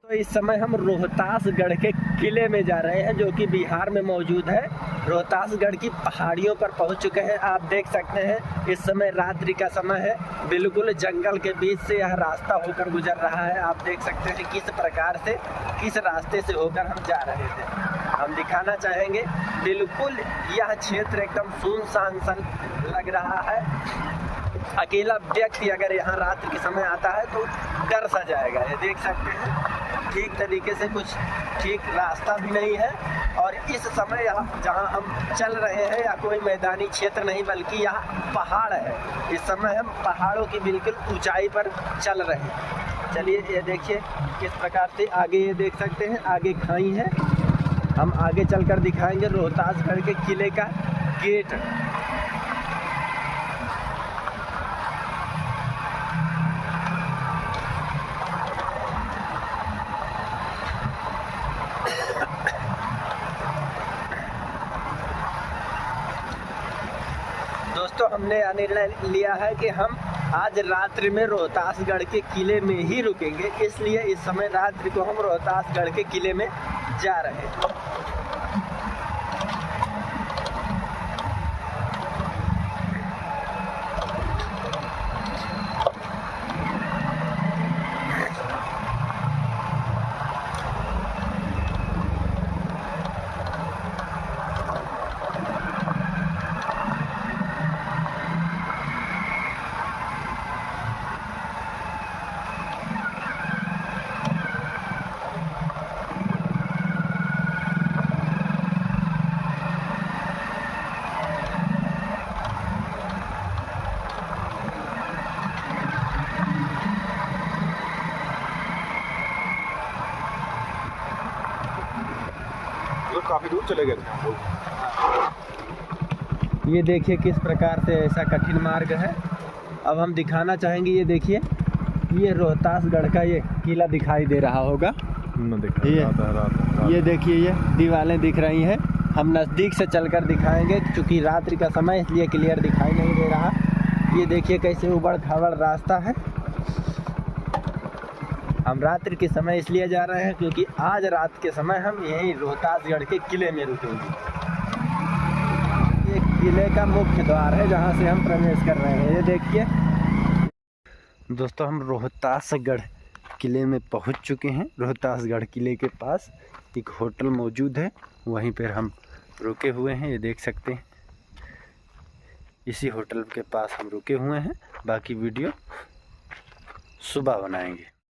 तो इस समय हम रोहतासगढ़ के किले में जा रहे हैं जो कि बिहार में मौजूद है। रोहतासगढ़ की पहाड़ियों पर पहुंच चुके हैं। आप देख सकते हैं इस समय रात्रि का समय है। बिल्कुल जंगल के बीच से यह रास्ता होकर गुजर रहा है। आप देख सकते हैं किस प्रकार से किस रास्ते से होकर हम जा रहे थे। हम दिखाना चाहेंगे, बिल्कुल यह क्षेत्र एकदम सुनसान सा लग रहा है। अकेला व्यक्ति अगर यहाँ रात्रि के समय आता है तो डर सा जाएगा। ये देख सकते हैं ठीक तरीके से कुछ ठीक रास्ता भी नहीं है। और इस समय यहाँ जहाँ हम चल रहे हैं या कोई मैदानी क्षेत्र नहीं बल्कि यहाँ पहाड़ है। इस समय हम पहाड़ों की बिल्कुल ऊंचाई पर चल रहे हैं। चलिए ये देखिए किस प्रकार से आगे ये देख सकते हैं आगे खाई है। हम आगे चलकर दिखाएंगे रोहतासगढ़ के किले का गेट। दोस्तों हमने निर्णय लिया है कि हम आज रात्रि में रोहतासगढ़ के किले में ही रुकेंगे, इसलिए इस समय रात्रि को हम रोहतासगढ़ के किले में जा रहे हैं। काफी दूर चले गए थे। ये देखिए किस प्रकार से ऐसा कठिन मार्ग है। अब हम दिखाना चाहेंगे, ये देखिए ये रोहतासगढ़ का ये किला दिखाई दे रहा होगा। ये देखिए ये दीवारें दिख रही हैं। हम नज़दीक से चलकर दिखाएंगे क्योंकि रात्रि का समय इसलिए क्लियर दिखाई नहीं दे रहा। ये देखिए कैसे उबड़ खाबड़ रास्ता है। हम रात्रि के समय इसलिए जा रहे हैं क्योंकि आज रात के समय हम यहीं रोहतासगढ़ के किले में रुकेंगे। ये किले का मुख्य द्वार है जहां से हम प्रवेश कर रहे हैं। ये देखिए दोस्तों हम रोहतासगढ़ किले में पहुंच चुके हैं। रोहतासगढ़ किले के पास एक होटल मौजूद है, वहीं पर हम रुके हुए हैं। ये देख सकते हैं इसी होटल के पास हम रुके हुए हैं। बाकी वीडियो सुबह बनाएंगे।